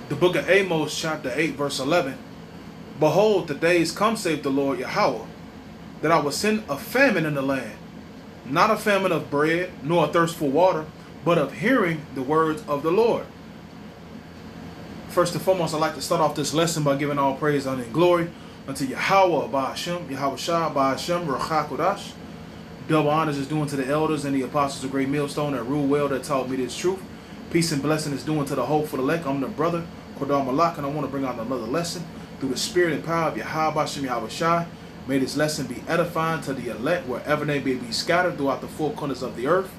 The book of Amos, chapter 8, verse 11. Behold, the days come, saith the Lord Yahweh, that I will send a famine in the land, not a famine of bread, nor a thirst for water, but of hearing the words of the Lord. First and foremost, I'd like to start off this lesson by giving all praise, honor, and glory unto Yahweh, Ba'ashem, Yahweh Shah, Ba'ashem, Rachakodash. Double honors is doing to the elders and the apostles of Great Millstone that rule well, that taught me this truth. Peace and blessing is doing to the hopeful elect. I'm the brother, Kodar Malak, and I want to bring out another lesson through the spirit and power of Yahweh, Ba'ashem, Yahweh Shah. May this lesson be edifying to the elect wherever they may be scattered throughout the four corners of the earth,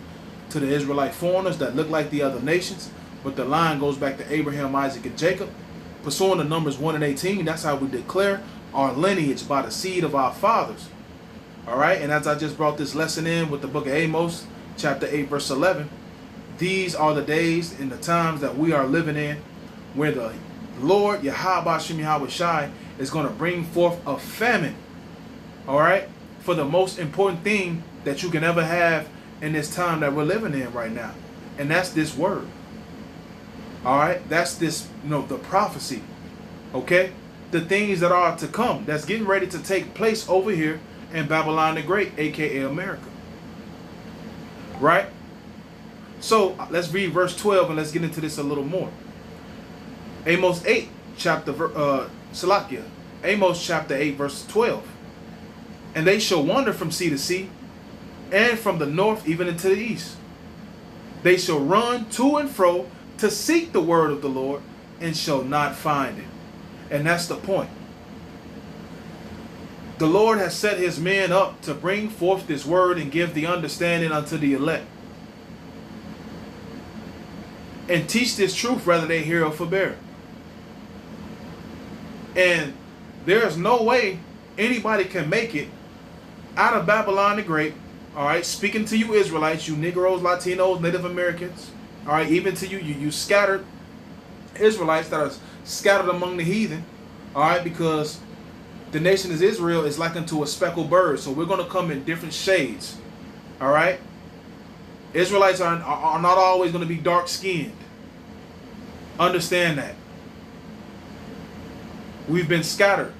to the Israelite foreigners that look like the other nations, but the line goes back to Abraham, Isaac, and Jacob. Pursuing the Numbers 1 and 18, that's how we declare our lineage by the seed of our fathers. All right, and as I just brought this lesson in with the book of Amos, chapter 8, verse 11, these are the days and the times that we are living in where the Lord, Yahweh, Shem Yahweh Shai, is going to bring forth a famine. All right, for the most important thing that you can ever have in this time that we're living in right now, and that's this word. All right, that's this, the prophecy. Okay, the things that are to come, that's getting ready to take place over here in Babylon the Great, aka America. Right? So let's read verse 12 and let's get into this a little more. Amos 8, Amos chapter 8, verse 12. And they shall wander from sea to sea, and from the north even into the east. They shall run to and fro to seek the word of the Lord, and shall not find it. And that's the point. The Lord has set his men up to bring forth this word and give the understanding unto the elect, and teach this truth whether they hear or forbear. And there is no way anybody can make it out of Babylon the Great. All right, speaking to you Israelites, you Negroes, Latinos, Native Americans, all right, even to you scattered Israelites that are scattered among the heathen, all right, because the nation of Israel is like unto a speckled bird, so we're going to come in different shades, all right? Israelites are not always going to be dark-skinned. Understand that. We've been scattered.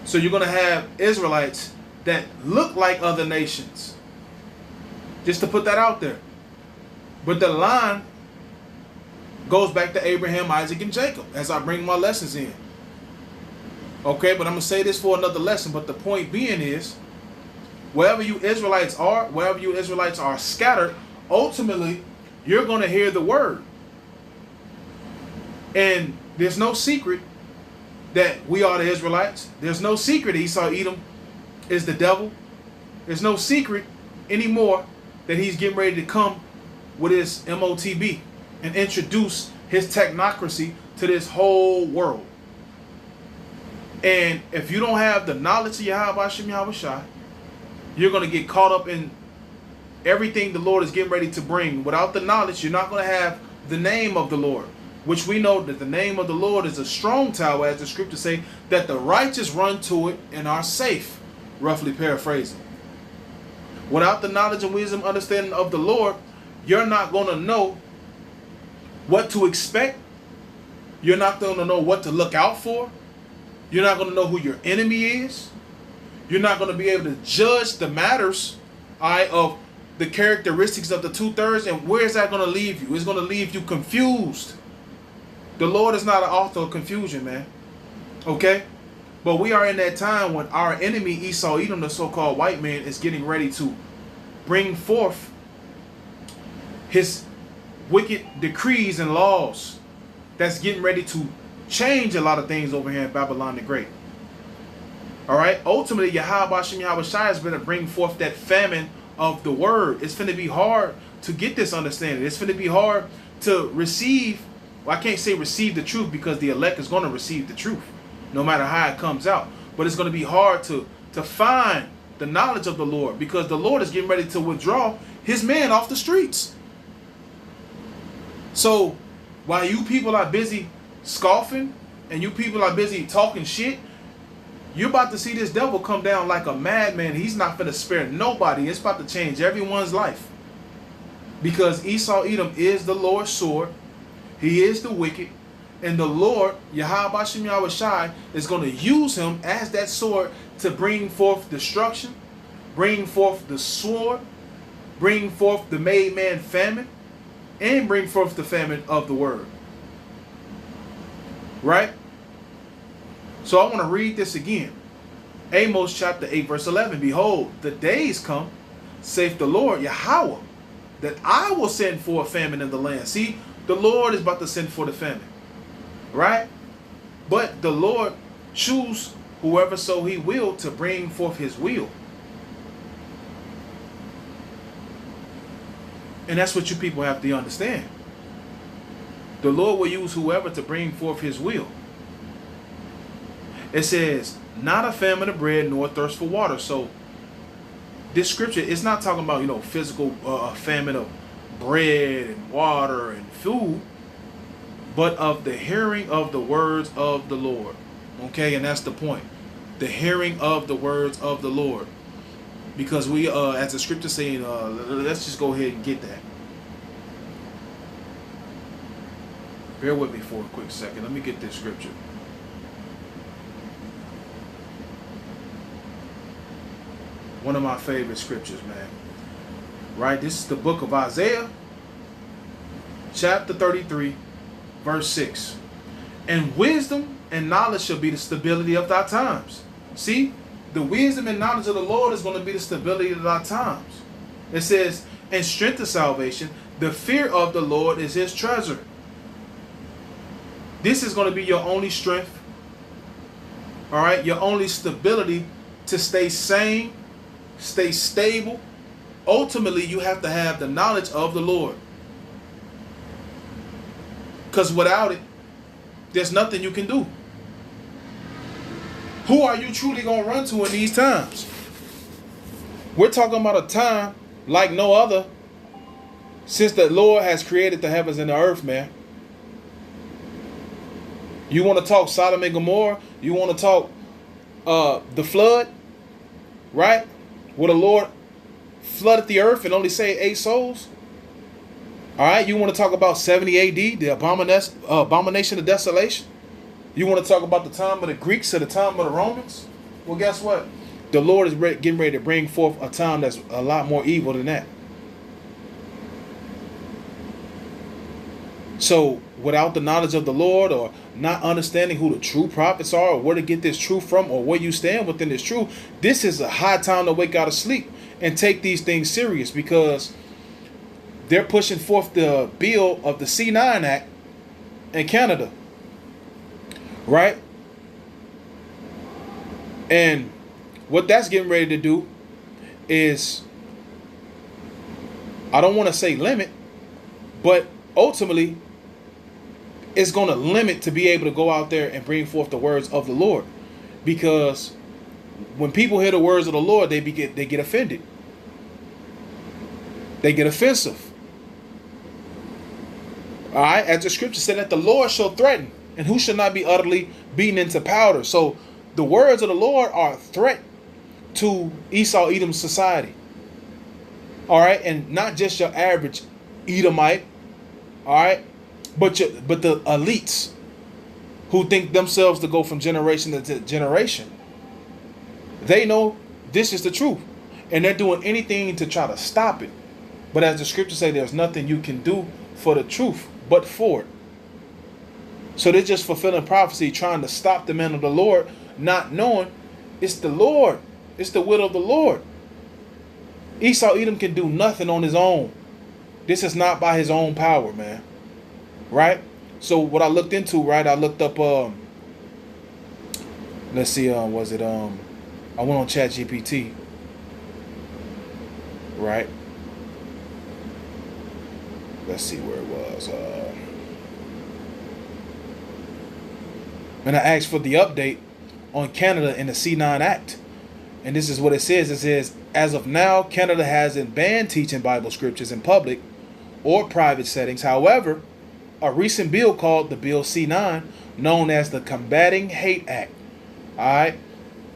So you're going to have Israelites that look like other nations. Just to put that out there. But the line goes back to Abraham, Isaac, and Jacob as I bring my lessons in. Okay, but I'm going to say this for another lesson. But the point being is, wherever you Israelites are scattered, ultimately, you're going to hear the word. And there's no secret that we are the Israelites. There's no secret Esau Edom is the devil. There's no secret anymore that he's getting ready to come with his MOTB and introduce his technocracy to this whole world. And if you don't have the knowledge of Yahweh Shem Yahweh Shai, you're going to get caught up in everything the Lord is getting ready to bring. Without the knowledge, you're not going to have the name of the Lord, which we know that the name of the Lord is a strong tower, as the scriptures say, that the righteous run to it and are safe, roughly paraphrasing. Without the knowledge and wisdom, understanding of the Lord, you're not going to know what to expect. You're not going to know what to look out for. You're not going to know who your enemy is. You're not going to be able to judge the matters, of the characteristics of the 2/3. And where is that going to leave you? It's going to leave you confused. The Lord is not an author of confusion, man. Okay? But we are in that time when our enemy, Esau Edom, the so-called white man, is getting ready to bring forth his wicked decrees and laws that's getting ready to change a lot of things over here in Babylon the Great. All right? Ultimately, Yahweh Shem Yahweh Shai is going to bring forth that famine of the word. It's going to be hard to get this understanding. It's going to be hard to receive. Well, I can't say receive the truth, because the elect is going to receive the truth no matter how it comes out. But it's going to be hard to find the knowledge of the Lord, because the Lord is getting ready to withdraw his men off the streets. So while you people are busy scoffing and you people are busy talking shit, you're about to see this devil come down like a madman. He's not going to spare nobody. It's about to change everyone's life. Because Esau Edom is the Lord's sword. He is the wicked. And the Lord, Yahweh Bashem Yahweh Shai, is going to use him as that sword to bring forth destruction, bring forth the sword, bring forth the made man famine, and bring forth the famine of the word. Right? So I want to read this again. Amos chapter 8 verse 11. Behold, the days come, saith the Lord Yahweh, that I will send for a famine in the land. See, the Lord is about to send for the famine. Right? But the Lord choose whoever so he will to bring forth his will. And that's what you people have to understand. The Lord will use whoever to bring forth his will. It says, not a famine of bread nor thirst for water. So this scripture is not talking about, physical famine of bread and water and food, but of the hearing of the words of the Lord. Okay, and that's the point. The hearing of the words of the Lord. Because we, as the scripture saying, let's just go ahead and get that. Bear with me for a quick second. Let me get this scripture. One of my favorite scriptures, man. Right? This is the book of Isaiah, chapter 33, verse 6. And wisdom and knowledge shall be the stability of thy times. See? The wisdom and knowledge of the Lord is going to be the stability of thy times. It says, and strength of salvation, the fear of the Lord is his treasure. This is going to be your only strength. All right? Your only stability to stay sane, stay stable. Ultimately, you have to have the knowledge of the Lord. Because without it, there's nothing you can do. Who are you truly going to run to in these times? We're talking about a time like no other since the Lord has created the heavens and the earth, man. You want to talk Sodom and Gomorrah? You want to talk the flood? Right? Where the Lord flooded the earth and only saved 8 souls? All right? You want to talk about 70 AD, the abomination of desolation? You want to talk about the time of the Greeks or the time of the Romans? Well, guess what? The Lord is getting ready to bring forth a time that's a lot more evil than that. So, without the knowledge of the Lord, or not understanding who the true prophets are, or where to get this truth from, or where you stand within this truth, this is a high time to wake out of sleep and take these things serious, because they're pushing forth the bill of the C9 Act in Canada. Right? And what that's getting ready to do is, I don't want to say limit, but ultimately it's going to limit to be able to go out there and bring forth the words of the Lord. Because when people hear the words of the Lord, they get offended. They get offensive. All right? As the scripture said, that the Lord shall threaten, and who shall not be utterly beaten into powder. So the words of the Lord are a threat to Esau Edom's society. All right? And not just your average Edomite. All right? But the elites who think themselves to go from generation to generation. They know this is the truth. And they're doing anything to try to stop it. But as the scriptures say, there's nothing you can do for the truth but for it. So they're just fulfilling prophecy, trying to stop the man of the Lord, not knowing it's the Lord. It's the will of the Lord. Esau Edom can do nothing on his own. This is not by his own power, man. Right? So what I looked into, right, I looked up, let's see, I went on ChatGPT. Right? Let's see where it was. And I asked for the update on Canada and the C9 Act. And this is what it says. It says, as of now, Canada hasn't banned teaching Bible scriptures in public or private settings. However, a recent bill called the Bill C9, known as the Combating Hate Act. All right.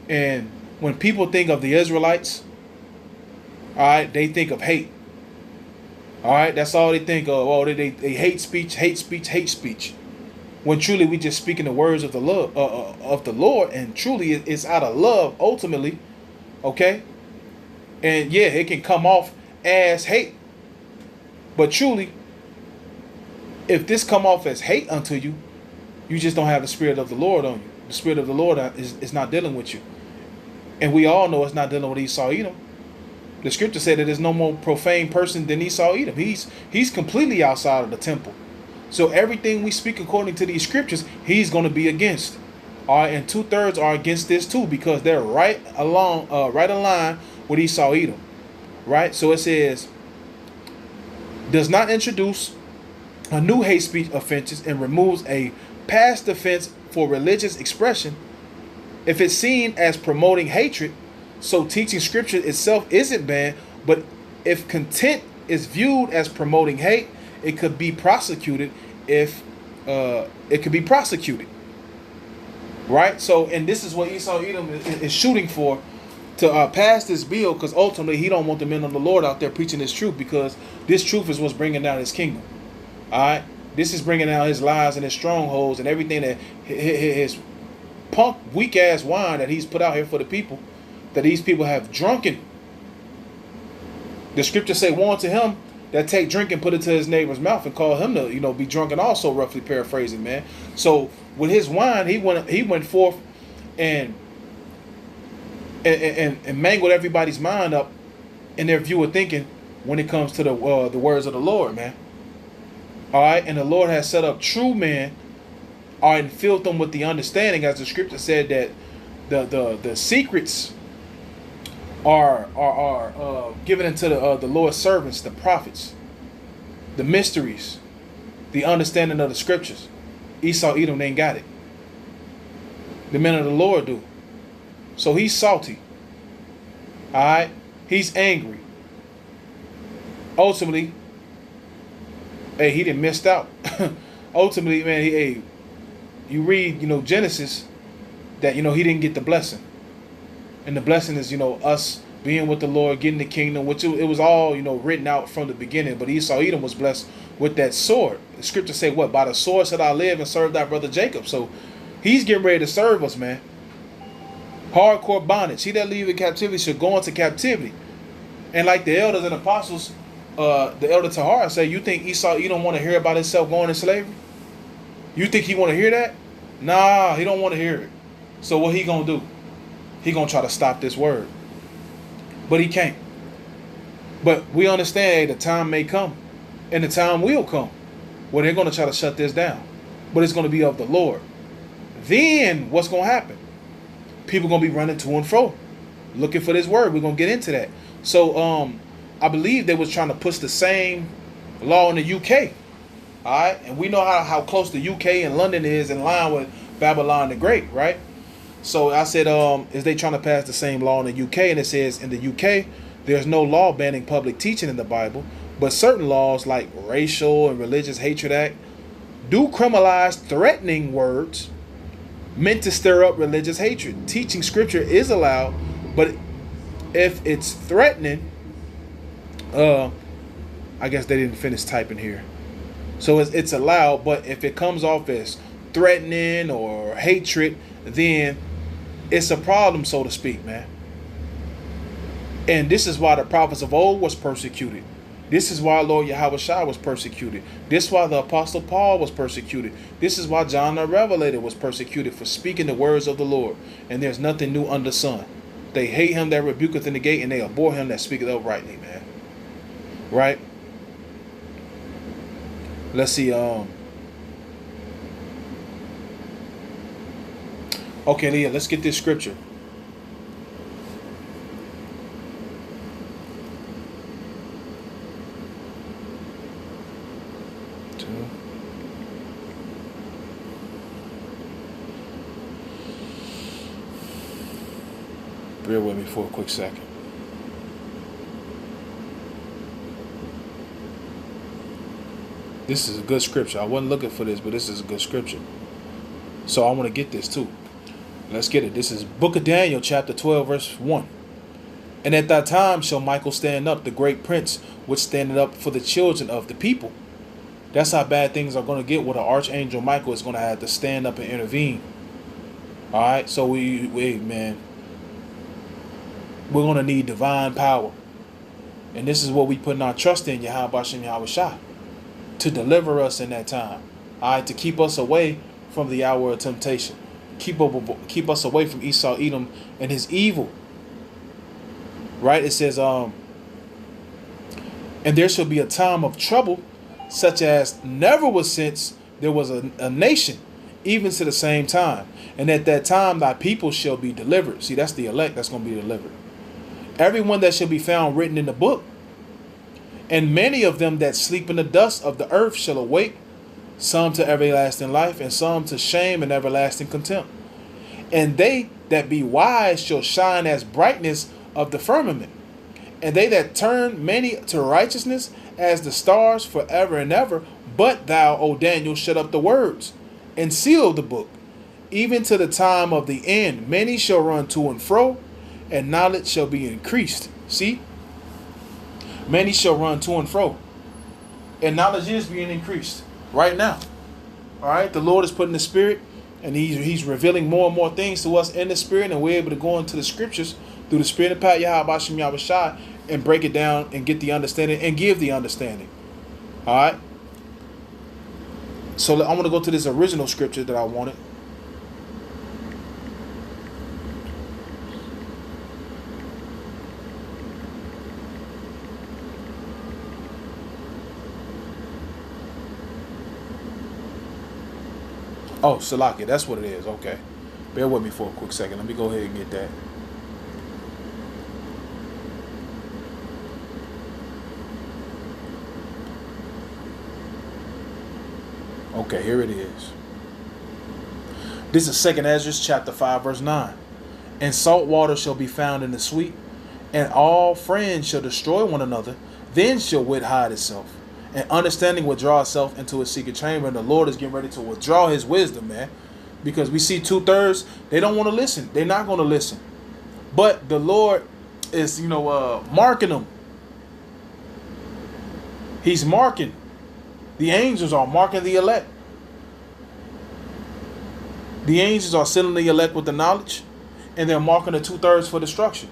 And when people think of the Israelites, all right, they think of hate. All right, that's all they think of. Oh, they hate speech, hate speech, hate speech. When truly we just speaking the words of the love of the Lord, and truly it's out of love ultimately. Okay, and yeah, it can come off as hate, but truly, if this come off as hate unto you, you just don't have the spirit of the Lord on you. The spirit of the Lord is not dealing with you, and we all know it's not dealing with Esau Edom. The scripture said that there's no more profane person than Esau Edom. He's completely outside of the temple. So everything we speak according to these scriptures, he's going to be against. All right, and 2/3 are against this too, because they're right aligned with Esau Edom. Right? So it says, does not introduce a new hate speech offenses and removes a past offense for religious expression if it's seen as promoting hatred. So teaching scripture itself isn't banned, but if content is viewed as promoting hate, it could be prosecuted. Right? So, and this is what Esau Edom is shooting for, to pass this bill, because ultimately he don't want the men of the Lord out there preaching this truth, because this truth is what's bringing down his kingdom. All right, this is bringing down his lies and his strongholds and everything that his punk weak ass wine that he's put out here for the people, that these people have drunken. The scriptures say, "Woe unto him that take drink and put it to his neighbor's mouth and call him to be drunken." Also, roughly paraphrasing, man. So with his wine, he went forth and mangled everybody's mind up in their view of thinking when it comes to the words of the Lord, man. All right, and the Lord has set up true men, and filled them with the understanding, as the scripture said, that the secrets are given into the Lord's servants, the prophets, the mysteries, the understanding of the scriptures. Esau Edom ain't got it. The men of the Lord do. So he's salty. All right, he's angry. Ultimately, hey, he done missed out. Ultimately, man, you read, Genesis, that, he didn't get the blessing. And the blessing is, us being with the Lord, getting the kingdom, which it was all, written out from the beginning. But Esau Edom was blessed with that sword. The scripture say, what? By the sword shall I live and serve thy brother Jacob. So he's getting ready to serve us, man. Hardcore bondage. He that leave in captivity should go into captivity. And like the elders and apostles, the elder Tahar say, you think Esau Edom want to hear about himself going in slavery? You think he want to hear that? Nah, he don't want to hear it. So what he gonna do? He gonna try to stop this word, but he can't. But we understand, hey, the time may come, and the time will come, where they're gonna try to shut this down, but it's gonna be of the Lord. Then what's gonna happen? People gonna be running to and fro, looking for this word. We're gonna get into that. So I believe they was trying to push the same law in the UK. All right, and we know how close the UK and London is in line with Babylon the Great, right? So I said, is they trying to pass the same law in the UK? And it says in the UK, there's no law banning public teaching in the Bible, but certain laws like Racial and Religious Hatred Act do criminalize threatening words meant to stir up religious hatred. Teaching scripture is allowed, but if it's threatening, I guess they didn't finish typing here. So it's allowed, but if it comes off as threatening or hatred, then it's a problem, so to speak, man. And this is why the prophets of old was persecuted. This is why Lord Yahweh Shai was persecuted. This is why the Apostle Paul was persecuted. This is why John the Revelator was persecuted for speaking the words of the Lord. And there's nothing new under the sun. They hate him that rebuketh in the gate, and they abhor him that speaketh uprightly, man. Right? Let's see. Okay, Leah, let's get this scripture. Bear with me for a quick second. This is a good scripture. I wasn't looking for this, but this is a good scripture. So I want to get this too. Let's get it. This is Book of Daniel, chapter 12, verse 1. And at that time shall Michael stand up, the great prince, which standing up for the children of the people. That's how bad things are going to get, where the Archangel Michael is going to have to stand up and intervene. All right, so man, we're going to need divine power. And this is what we putting our trust in, Yahweh Shem Yahweh Shah, to deliver us in that time. All right, to keep us away from the hour of temptation. Keep us away from Esau, Edom, and his evil. Right? It says, and there shall be a time of trouble, such as never was since there was a nation, even to the same time. And at that time thy people shall be delivered. See, that's the elect that's going to be delivered. Everyone that shall be found written in the book. And many of them that sleep in the dust of the earth shall awake, some to everlasting life, and some to shame and everlasting contempt. And they that be wise shall shine as brightness of the firmament. And they that turn many to righteousness as the stars forever and ever. But thou, O Daniel, shut up the words and seal the book, even to the time of the end. Many shall run to and fro, and knowledge shall be increased. See? Many shall run to and fro, and knowledge is being increased right now. All right? The Lord is putting the Spirit, and He's revealing more and more things to us in the Spirit, and we're able to go into the Scriptures through the Spirit of Pat Yahweh Shem Yahweh Shai and break it down and get the understanding and give the understanding. All right? So I want to go to this original scripture that I wanted. Oh, Salakia, that's what it is. Okay. Bear with me for a quick second. Let me go ahead and get that. Okay, here it is. This is 2nd Ezra chapter 5, verse 9. And salt water shall be found in the sweet, and all friends shall destroy one another. Then shall wit hide itself, and understanding withdraw itself into a secret chamber. And the Lord is getting ready to withdraw his wisdom, man. Because we see 2/3, they don't want to listen. They're not going to listen. But the Lord is, marking them. He's marking. The angels are marking the elect. The angels are sealing the elect with the knowledge, and they're marking the 2/3 for destruction.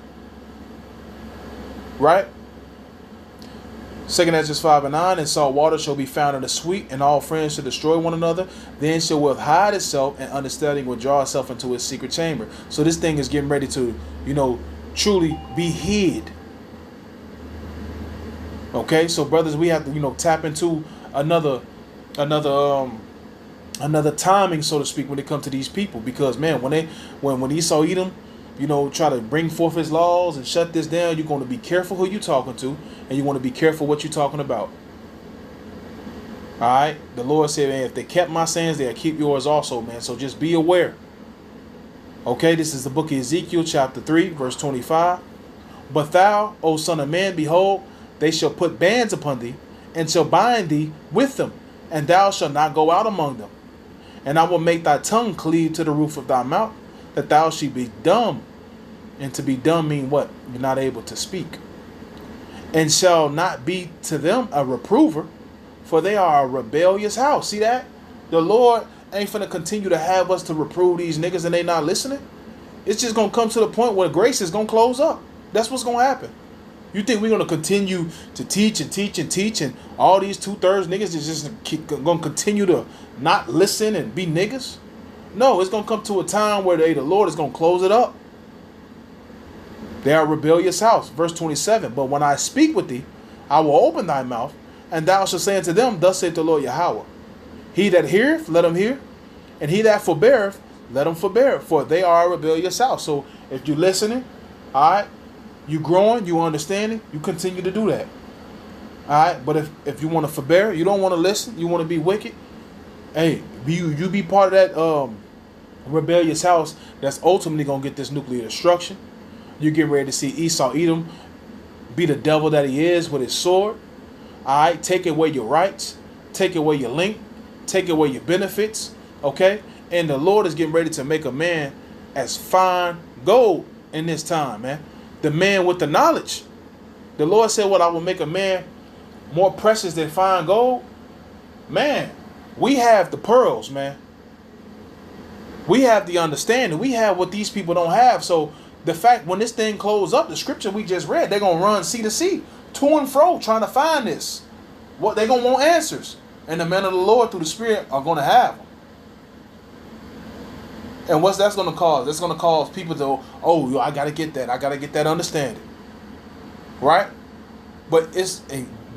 Right? 2nd Ezra 5 and 9, and salt water shall be found in the sweet, and all friends shall destroy one another. Then shall wealth hide itself, and understanding will draw itself into its secret chamber. So this thing is getting ready to, truly be hid. Okay, so brothers, we have to, tap into another timing, so to speak, when it comes to these people. Because man, when Esau Edom, try to bring forth his laws and shut this down, you're going to be careful who you're talking to, and you want to be careful what you're talking about. All right, the Lord said, man, if they kept my sayings, they'll keep yours also, man. So just be aware. Okay, this is the book of Ezekiel, chapter 3, verse 25. But thou, O son of man, behold, they shall put bands upon thee, and shall bind thee with them, and thou shalt not go out among them. And I will make thy tongue cleave to the roof of thy mouth, that thou shalt be dumb. And to be dumb mean what? You're not able to speak. And shall not be to them a reprover, for they are a rebellious house. See that? The Lord ain't finna continue to have us to reprove these niggas and they not listening. It's just gonna come to the point where grace is gonna close up. That's what's gonna happen. You think we're gonna continue to teach and teach and teach, and all these 2/3 niggas is just gonna continue to not listen and be niggas? No, it's gonna come to a time where the Lord is gonna close it up. They are a rebellious house. Verse 27. But when I speak with thee, I will open thy mouth, and thou shalt say unto them, thus saith the Lord Yahweh. He that heareth, let him hear, and he that forbeareth, let him forbear, for they are a rebellious house. So if you're listening, all right, you growing, you understanding, you continue to do that. All right, but if you want to forbear, you don't want to listen, you want to be wicked, hey, you be part of that rebellious house that's ultimately going to get this nuclear destruction. You get ready to see Esau Edom be the devil that he is with his sword. All right, take away your rights, take away your link, take away your benefits, okay? And the Lord is getting ready to make a man as fine gold in this time, man. The man with the knowledge. The Lord said, I will make a man more precious than fine gold. Man, we have the pearls, man. We have the understanding. We have what these people don't have. So the fact when this thing closes up, the scripture we just read, they're going to run sea to sea, to and fro, trying to find this. What they're going to want answers. And the men of the Lord through the Spirit are going to have them. And what's that's going to cause? That's going to cause people to, oh, I got to get that. I got to get that understanding. Right? But this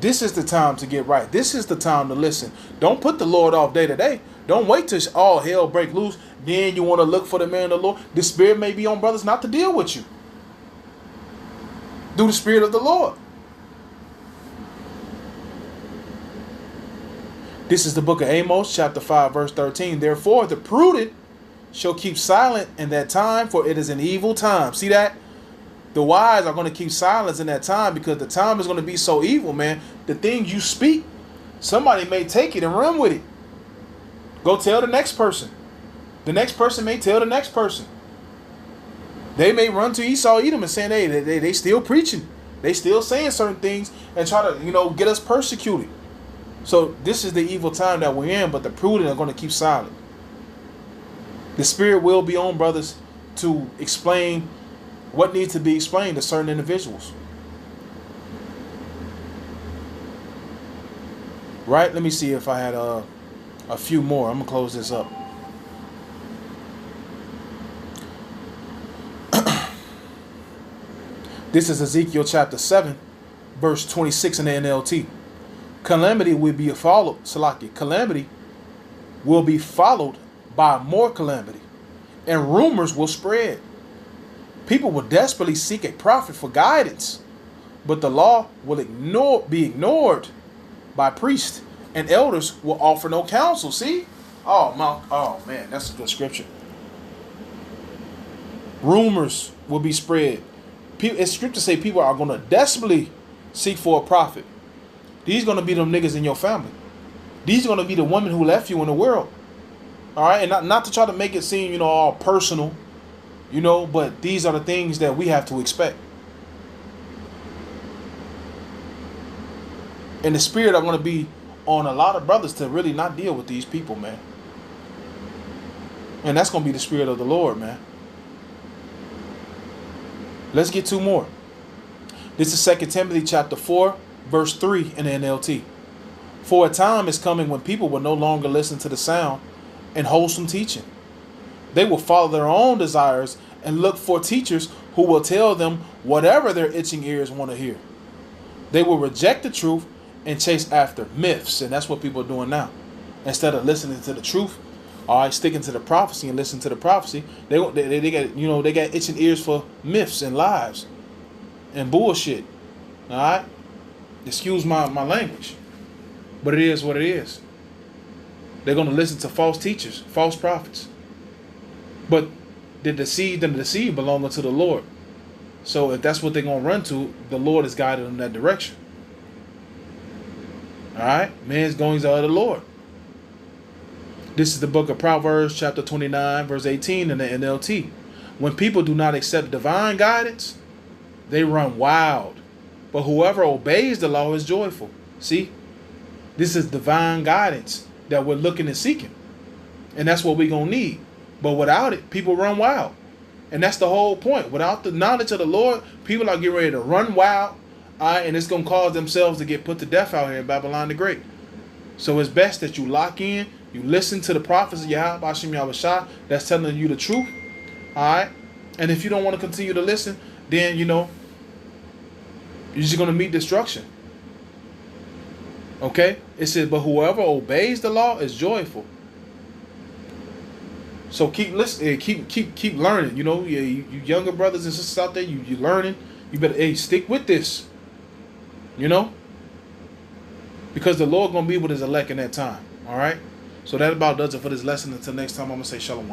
is the time to get right. This is the time to listen. Don't put the Lord off day to day. Don't wait till all hell break loose. Then you want to look for the man of the Lord. The Spirit may be on brothers not to deal with you. Through the Spirit of the Lord. This is the book of Amos, chapter 5, verse 13. Therefore, the prudent shall keep silent in that time, for it is an evil time. See that? The wise are going to keep silence in that time because the time is going to be so evil, man. The things you speak, somebody may take it and run with it. Go tell the next person. The next person may tell the next person. They may run to Esau, Edom, and saying, hey, they still preaching. They still saying certain things and try to, get us persecuted. So this is the evil time that we're in, but the prudent are going to keep silent. The Spirit will be on brothers to explain what needs to be explained to certain individuals. Right? Let me see if I had a few more. I'm going to close this up. This is Ezekiel chapter 7, verse 26 in the NLT. Calamity will be followed, Salaki. Calamity will be followed by more calamity, and rumors will spread. People will desperately seek a prophet for guidance, but the law will be ignored by priests, and elders will offer no counsel. See? Oh man, that's a good scripture. Rumors will be spread. It's scripture say people are going to desperately seek for a prophet. These going to be them niggas in your family. These are going to be the women who left you in the world. All right, and not to try to make it seem, all personal, but these are the things that we have to expect. And the Spirit are going to be on a lot of brothers to really not deal with these people, man. And that's going to be the Spirit of the Lord, man. Let's get two more. This is 2 Timothy chapter 4, verse 3 in the NLT. For a time is coming when people will no longer listen to the sound and wholesome teaching. They will follow their own desires and look for teachers who will tell them whatever their itching ears want to hear. They will reject the truth and chase after myths, and that's what people are doing now. Instead of listening to the truth, sticking to the prophecy and listening to the prophecy, they got itching ears for myths and lies and bullshit. All right, excuse my language, but it is what it is. They're going to listen to false teachers, false prophets. But the deceived and the deceived belong unto the Lord. So if that's what they're going to run to, the Lord is guiding them in that direction. All right? Man's goings are of the Lord. This is the book of Proverbs, chapter 29, verse 18 in the NLT. When people do not accept divine guidance, they run wild. But whoever obeys the law is joyful. See? This is divine guidance that we're looking and seeking. And that's what we're going to need. But without it, people run wild. And that's the whole point. Without the knowledge of the Lord, people are getting ready to run wild. And it's going to cause themselves to get put to death out here in Babylon the Great. So it's best that you lock in. You listen to the prophets of Yahweh Hashem Yahushua that's telling you the truth. All right? And if you don't want to continue to listen, then, you're just going to meet destruction. Okay? It says, but whoever obeys the law is joyful. So keep listening, keep learning. You younger brothers and sisters out there, you learning. You better stick with this. Because the Lord gonna be with his elect in that time. All right. So that about does it for this lesson. Until next time, I'm gonna say shalom.